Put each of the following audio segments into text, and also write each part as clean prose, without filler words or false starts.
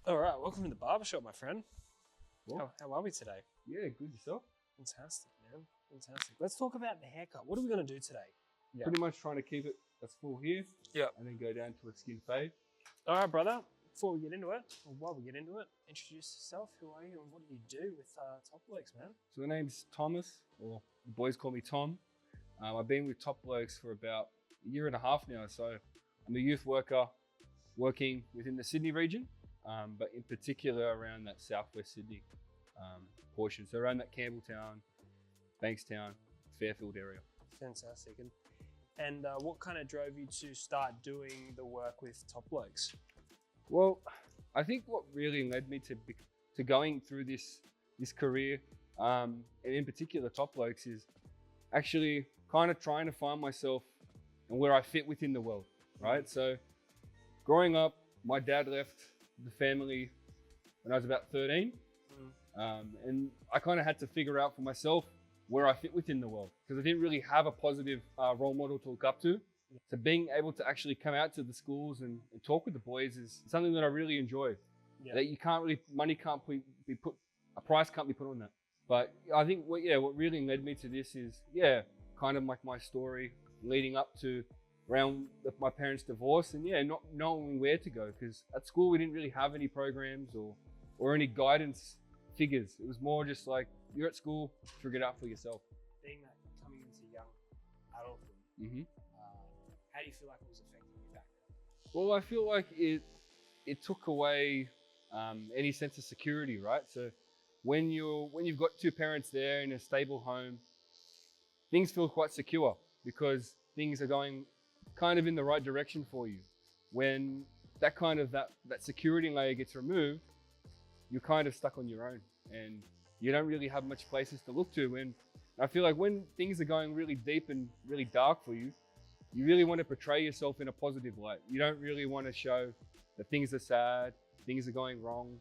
All right, welcome to the barbershop, my friend. Well, How are we today? yeah, good yourself. Fantastic, man. Fantastic. Let's talk about the haircut. What are we going to do today? Yeah. Pretty much trying to keep it as full here. Yeah. And then go down to a skin fade. All right, brother. Before we get into it, or while we get into it, introduce yourself. Who are you and what do you do with Top Blokes, man? So my name's Thomas, or the boys call me Tom. I've been with Top Blokes for about a year and a half now. So I'm a youth worker working within the Sydney region, but in particular around that southwest Sydney portion. So around that Campbelltown, Bankstown, Fairfield area. Fantastic. And what kind of drove you to start doing the work with Top Blokes? Well, I think what really led me to going through this career, and in particular Top Blokes, is actually kind of trying to find myself and where I fit within the world, right? So growing up, my dad left the family when I was about 13. And I kind of had to figure out for myself where I fit within the world because I didn't really have a positive role model to look up to. So being able to actually come out to the schools and talk with the boys is something that I really enjoy. Yeah. That you can't really, money can't be put, a price can't be put on that. But I think what really led me to this is, kind of like my story leading up to around my parents' divorce and not knowing where to go because at school we didn't really have any programs or any guidance figures. It was more just like, you're at school, figure it out for yourself. Being that coming into young adulthood, how do you feel like it was affecting you back then? Well, I feel like it took away any sense of security, right? So when you've got two parents there in a stable home, things feel quite secure because things are going kind of in the right direction for you. When that security layer gets removed, you're kind of stuck on your own and you don't really have much places to look to. And I feel like when things are going really deep and really dark for you, you really want to portray yourself in a positive light. You don't really want to show that things are sad, things are going wrong.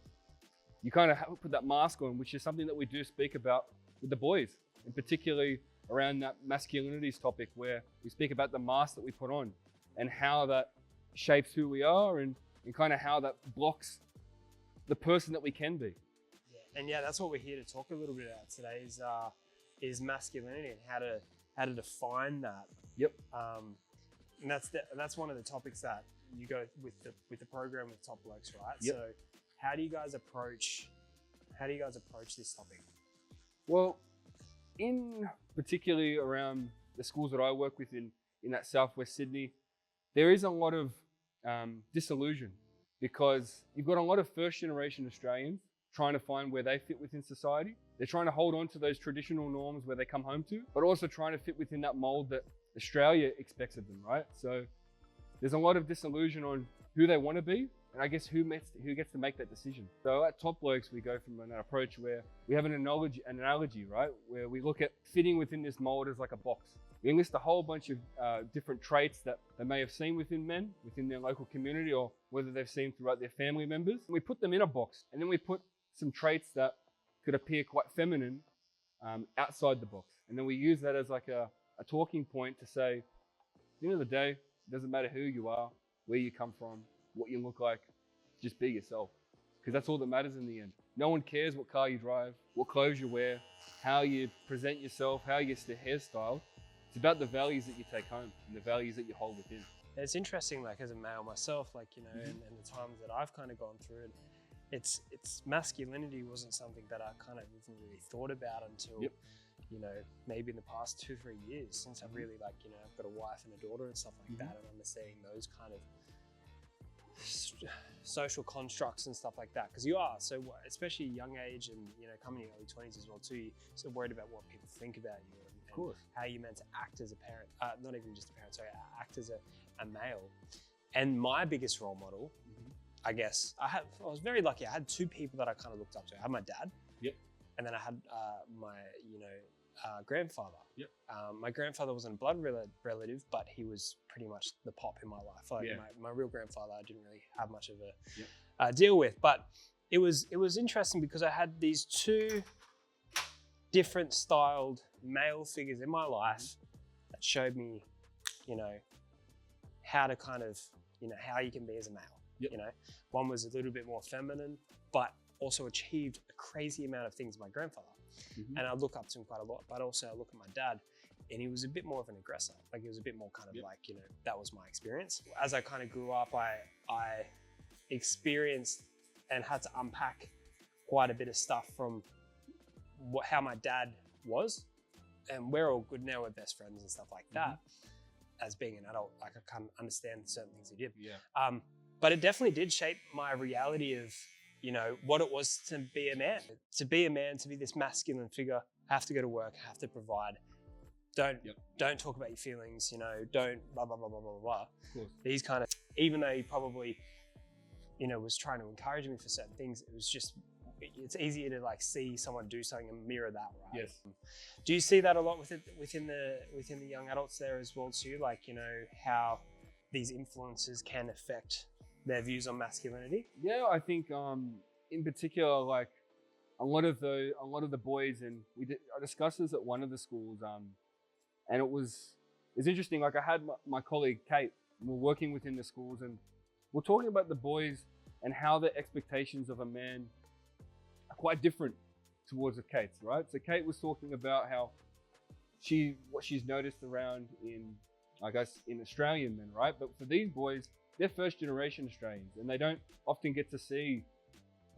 You kind of have to put that mask on, which is something that we do speak about with the boys, and particularly around that masculinities topic where we speak about the mask that we put on and how that shapes who we are and kind of how that blocks the person that we can be. And that's what we're here to talk a little bit about today is masculinity and how to define that. Yep. And that's one of the topics that you go with the program with Top Blokes, right? Yep. So how do you guys approach this topic? Well, in particularly around the schools that I work with in that southwest Sydney, there is a lot of disillusion because you've got a lot of first generation Australians trying to find where they fit within society. They're trying to hold on to those traditional norms where they come home to, but also trying to fit within that mold that Australia expects of them, right? So there's a lot of disillusion on who they want to be, and I guess who gets to make that decision. So at Top Blokes, we go from an approach where we have an analogy, right? Where we look at fitting within this mold as like a box. We enlist a whole bunch of different traits that they may have seen within men, within their local community, or whether they've seen throughout their family members. And we put them in a box, and then we put some traits that could appear quite feminine outside the box. And then we use that as like a talking point to say, at the end of the day, it doesn't matter who you are, where you come from, what you look like, just be yourself. Because that's all that matters in the end. No one cares what car you drive, what clothes you wear, how you present yourself, how you get hairstyled. It's about the values that you take home and the values that you hold within. It's interesting, like as a male myself, like, and the times that I've kind of gone through it, it's masculinity wasn't something that I kind of even really thought about until, maybe in the past 2-3 years since I've really I've got a wife and a daughter and stuff like that, and understanding those kind of social constructs and stuff like that. Because you are so, especially young age and coming in your early 20s as well too, you're so worried about what people think about you and how you're meant to act as a parent, not even just a parent, sorry, act as a male. And my biggest role model, I guess, I was very lucky. I had two people that I kind of looked up to. I had my dad. Yep. And then I had my, grandfather. Yep. My grandfather wasn't a blood relative, but he was pretty much the pop in my life. Like my real grandfather, I didn't really have much of a deal with. But it was interesting because I had these two different styled male figures in my life that showed me, how to kind of, how you can be as a male. Yep. You know, one was a little bit more feminine, but also achieved a crazy amount of things with my grandfather. Mm-hmm. And I look up to him quite a lot, but also I look at my dad, and he was a bit more of an aggressor. Like he was a bit more kind of Yep. like, you know, that was my experience. As I kind of grew up, I experienced and had to unpack quite a bit of stuff from how my dad was. And we're all good now, we're best friends and stuff like that. As being an adult, like I can't understand certain things he did. Yeah. But it definitely did shape my reality of, you know, what it was to be a man. To be a man, to be this masculine figure, have to go to work, have to provide. Don't talk about your feelings, you know, don't blah, blah, blah, blah, blah, blah. Of course. These kind of, even though he probably, you know, was trying to encourage me for certain things, it was just, it's easier to like see someone do something and mirror that, right? Yes. Do you see that a lot within the young adults there as well too? Like, you know, how these influences can affect their views on masculinity? Yeah, I think in particular, like a lot of the boys, and I discussed this at one of the schools, and it's interesting. Like I had my colleague Kate, and we're working within the schools, and we're talking about the boys and how their expectations of a man are quite different towards Kate's, right? So Kate was talking about how what she's noticed around in, I guess, in Australian men, right? But for these boys, they're first generation Australians, and they don't often get to see,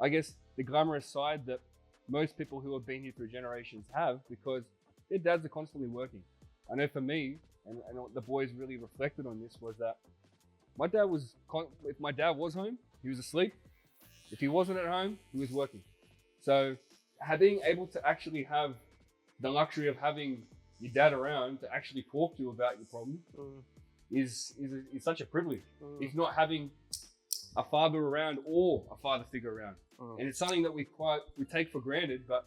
I guess, the glamorous side that most people who have been here through generations have, because their dads are constantly working. I know for me, and what the boys really reflected on this was that if my dad was home, he was asleep. If he wasn't at home, he was working. So being able to actually have the luxury of having your dad around to actually talk to you about your problem is such a privilege. If not having a father around or a father figure around. And it's something that we take for granted, but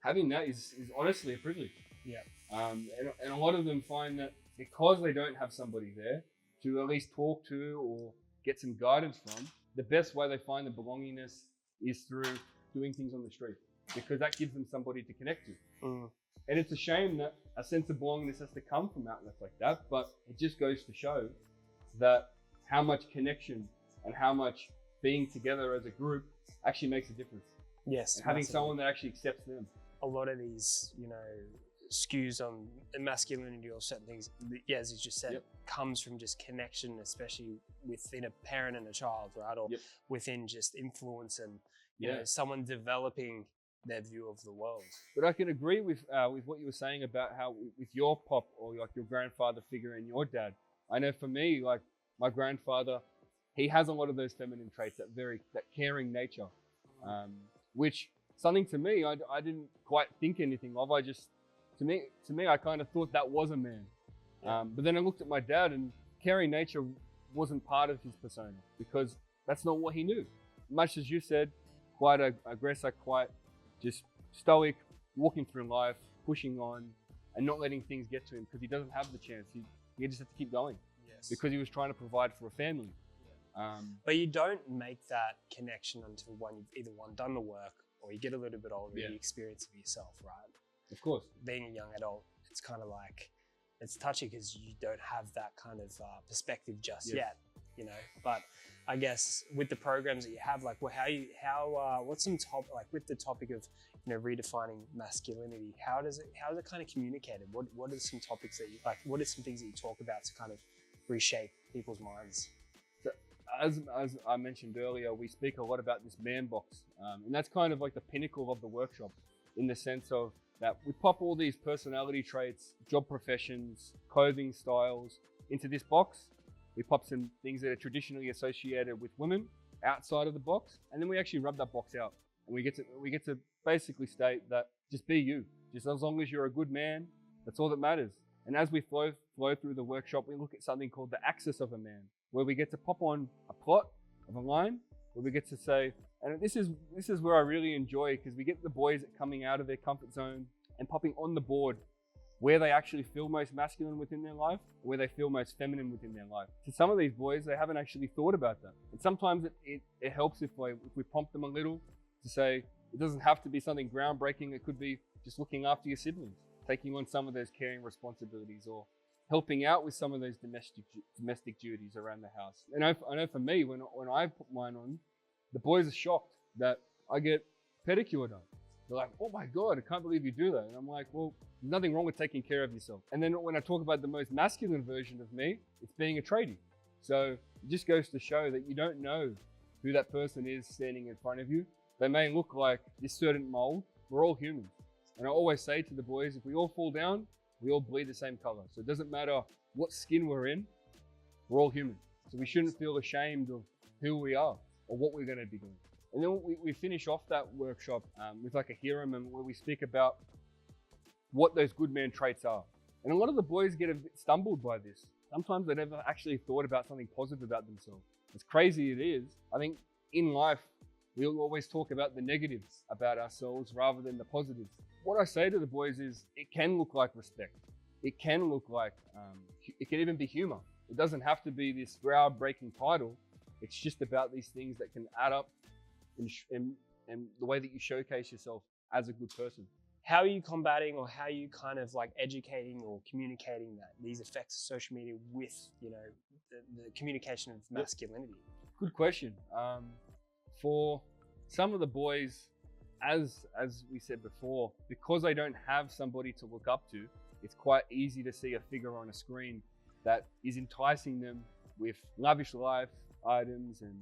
having that is honestly a privilege. Yeah. And a lot of them find that because they don't have somebody there to at least talk to or get some guidance from, the best way they find the belongingness is through doing things on the street, because that gives them somebody to connect to. And it's a shame that a sense of belongingness has to come from outlets like that, but it just goes to show that how much connection and how much being together as a group actually makes a difference. Yes. And having someone that actually accepts them. A lot of these, you know, skews on masculinity or certain things, yeah, as you just said, comes from just connection, especially within a parent and a child, right? Or within just influence and you know, someone developing their view of the world. But I can agree with what you were saying about how with your pop or like your grandfather figure and your dad. I know for me, like my grandfather, he has a lot of those feminine traits, that caring nature, which something to me, I didn't quite think anything of. To me, I kind of thought that was a man. But then I looked at my dad, and caring nature wasn't part of his persona, because that's not what he knew. Much as you said, quite an aggressor, quite just stoic, walking through life, pushing on, and not letting things get to him because he doesn't have the chance. He just has to keep going. Yes. Because he was trying to provide for a family. But you don't make that connection until you've either done the work, or you get a little bit older and you experience it for yourself, right? Of course. Being a young adult, it's kind of like, it's touchy because you don't have that kind of perspective just yet, you know. But I guess with the programs that you have, like, well, what's some with the topic of, you know, redefining masculinity? How is it kind of communicated? What are some topics that you like? What are some things that you talk about to kind of reshape people's minds? So, as I mentioned earlier, we speak a lot about this man box, and that's kind of like the pinnacle of the workshop, in the sense of that we pop all these personality traits, job professions, clothing styles into this box. We pop some things that are traditionally associated with women outside of the box, and then we actually rub that box out. And we get to basically state that just be you. Just as long as you're a good man, that's all that matters. And as we flow through the workshop, we look at something called the axis of a man, where we get to pop on a plot of a line, where we get to say, and this is where I really enjoy, because we get the boys coming out of their comfort zone and popping on the board where they actually feel most masculine within their life, or where they feel most feminine within their life. To some of these boys, they haven't actually thought about that. And sometimes it helps if we prompt them a little to say, it doesn't have to be something groundbreaking. It could be just looking after your siblings, taking on some of those caring responsibilities, or helping out with some of those domestic duties around the house. And I know for me, when I put mine on, the boys are shocked that I get pedicure done. They're like, oh my God, I can't believe you do that. And I'm like, well, there's nothing wrong with taking care of yourself. And then when I talk about the most masculine version of me, it's being a tradie. So it just goes to show that you don't know who that person is standing in front of you. They may look like this certain mold. We're all humans. And I always say to the boys, if we all fall down, we all bleed the same color. So it doesn't matter what skin we're in, we're all human. So we shouldn't feel ashamed of who we are or what we're going to be doing. And then we finish off that workshop with like a hero moment where we speak about what those good man traits are. And a lot of the boys get a bit stumbled by this. Sometimes they never actually thought about something positive about themselves. As crazy it is, I think in life, we'll always talk about the negatives about ourselves rather than the positives. What I say to the boys is, it can look like respect. It can look like, it can even be humor. It doesn't have to be this groundbreaking title. It's just about these things that can add up and the way that you showcase yourself as a good person. How are you combating, or how are you kind of like educating or communicating that these effects of social media with, you know, the communication of masculinity? Good question. For some of the boys, as we said before, because they don't have somebody to look up to, it's quite easy to see a figure on a screen that is enticing them with lavish life items and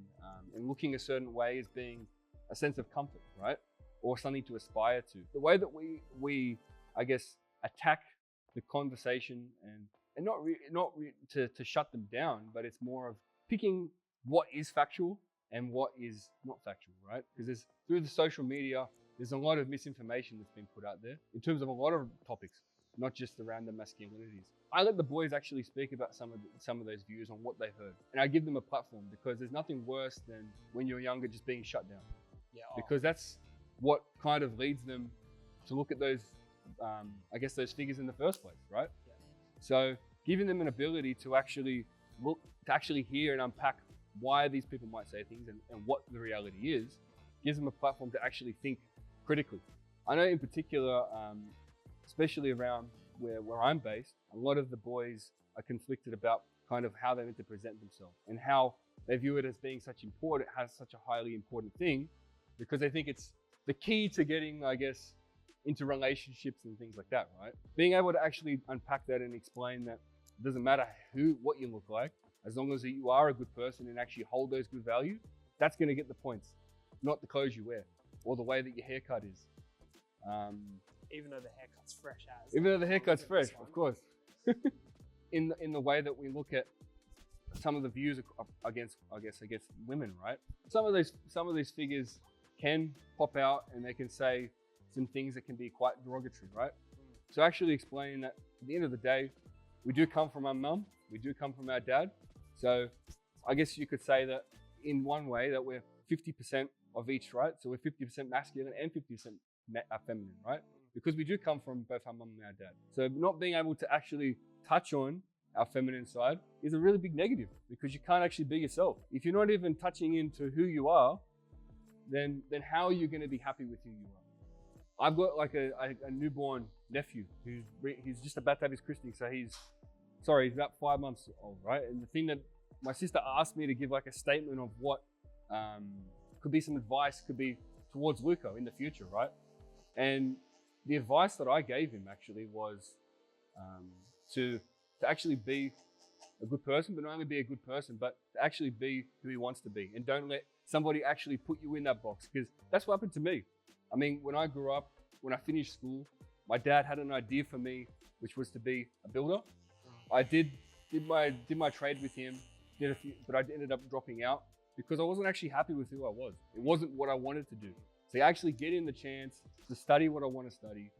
looking a certain way as being a sense of comfort, right? Or something to aspire to. The way that we I guess, attack the conversation and not to shut them down, but it's more of picking what is factual and what is not factual, right? Because through the social media, there's a lot of misinformation that's been put out there in terms of a lot of topics, not just around the masculinities. I let the boys actually speak about some of those views on what they've heard, and I give them a platform, because there's nothing worse than when you're younger just being shut down. Yeah. Because that's what kind of leads them to look at those, I guess, those figures in the first place, right? Yeah. So giving them an ability to actually hear and unpack why these people might say things and what the reality is, gives them a platform to actually think critically. I know in particular, especially around where I'm based, a lot of the boys are conflicted about kind of how they're meant to present themselves and how they view it as being such a highly important thing, because they think it's the key to getting, I guess, into relationships and things like that, right? Being able to actually unpack that and explain that it doesn't matter what you look like, as long as you are a good person and actually hold those good values, that's going to get the points, not the clothes you wear or the way that your haircut is. Even though the haircut's fresh as. Even though the haircut's fresh, of course. in the way that we look at some of the views against women, right? Some of these figures can pop out and they can say some things that can be quite derogatory, right? So actually explaining that at the end of the day, we do come from our mum, we do come from our dad. So I guess you could say that in one way that we're 50% of each, right? So we're 50% masculine and 50% feminine, right? Because we do come from both our mum and our dad. So not being able to actually touch on our feminine side is a really big negative, because you can't actually be yourself. If you're not even touching into who you are, then how are you going to be happy with who you are? I've got like a newborn nephew he's just about to have his christening. So he's about 5 months old, right? And the thing that my sister asked me to give like a statement of what could be some advice, could be towards Luca in the future, right? And the advice that I gave him actually was to actually be a good person, but not only be a good person, but to actually be who he wants to be. And don't let somebody actually put you in that box, because that's what happened to me. I mean, when I grew up, when I finished school, my dad had an idea for me, which was to be a builder. I did my trade with him, but I ended up dropping out because I wasn't actually happy with who I was. It wasn't what I wanted to do. So actually getting the chance to study what I want to study,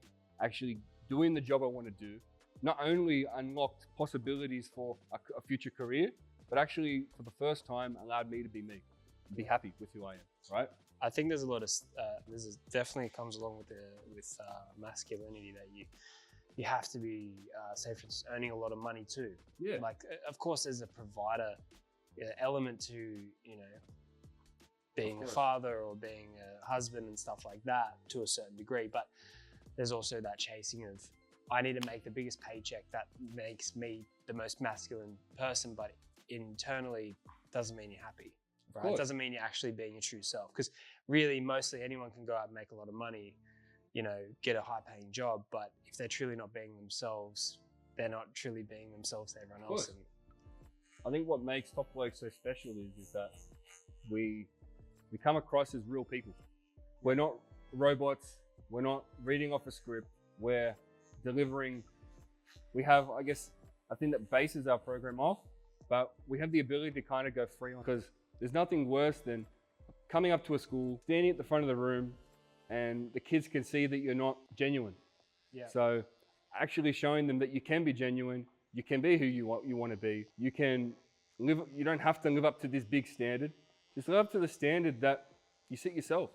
actually doing the job I want to do, not only unlocked possibilities for a future career, but actually for the first time allowed me to be me, be happy with who I am, right? I think there's a lot of this definitely comes along with masculinity, that you have to be, say for instance, earning a lot of money too. Yeah. Like, of course, there's a provider element to, you know, being a father or being a husband and stuff like that to a certain degree. But there's also that chasing of, I need to make the biggest paycheck that makes me the most masculine person, but internally doesn't mean you're happy, right? It doesn't mean you're actually being your true self. Because really, mostly anyone can go out and make a lot of money, you know, get a high paying job, but if they're truly not being themselves, they're not truly being themselves to everyone else. And I think what makes Top Blokes so special is that we come across as real people. We're not robots. We're not reading off a script. We're delivering. We have, I guess, I think that bases our program off, but we have the ability to kind of go free on, because there's nothing worse than coming up to a school, standing at the front of the room, and the kids can see that you're not genuine. yeah, So actually showing them that you can be genuine, you can be who you want to be. You can live. You don't have to live up to this big standard. Just live up to the standard that you set yourself,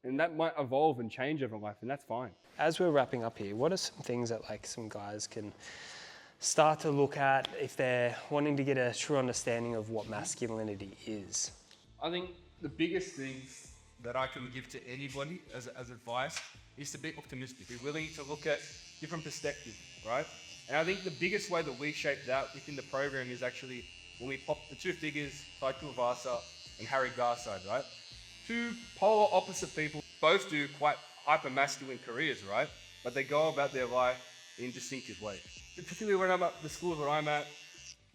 and that might evolve and change over life, and that's fine. as we're wrapping up here, what are some things that like some guys can start to look at if they're wanting to get a true understanding of what masculinity is? I think the biggest things that I can give to anybody as advice is to be optimistic. Be willing to look at different perspectives, right? And I think the biggest way that we shape that within the program is actually when we pop the two figures, Taito Vasa and Harry Garside, right? Two polar opposite people, both do quite hyper-masculine careers, right? But they go about their life in distinctive ways. Particularly when I'm at the school that I'm at,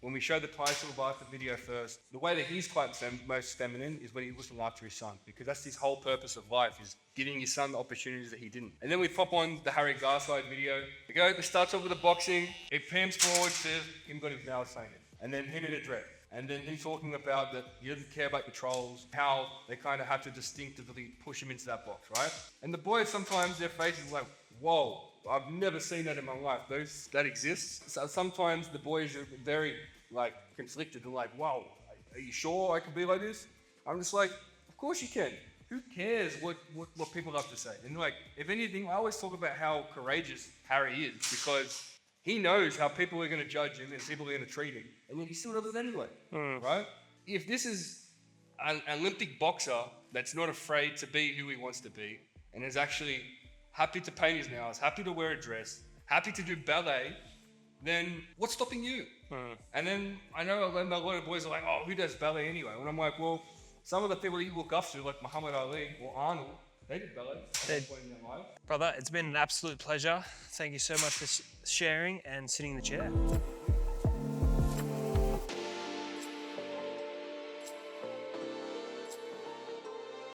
when we show the Taito Vasa video first, the way that he's quite most feminine is when he's looking after his son, because that's his whole purpose of life, is giving his son the opportunities that he didn't. And then we pop on the Harry Garside video. It starts off with the boxing, it pans forward, says him got his nails painted, and then him in a dress. And then him talking about that he doesn't care about the trolls, how they kind of have to distinctively push him into that box, right? And the boys, sometimes their faces are like, whoa, I've never seen that in my life. That exists. So sometimes the boys are very conflicted and like, wow, are you sure I can be like this? I'm just like, of course you can. Who cares what people have to say? And like, if anything, I always talk about how courageous Harry is, because he knows how people are going to judge him and people are going to treat him. And then he still does it anyway, right? If this is an Olympic boxer that's not afraid to be who he wants to be, and is actually happy to paint his nails, happy to wear a dress, happy to do ballet, then what's stopping you? And then I know a lot of boys are like, oh, who does ballet anyway? And I'm like, well, some of the people you look up to, like Muhammad Ali or Arnold, they did ballet at some point in their life. Brother, it's been an absolute pleasure. Thank you so much for sharing and sitting in the chair.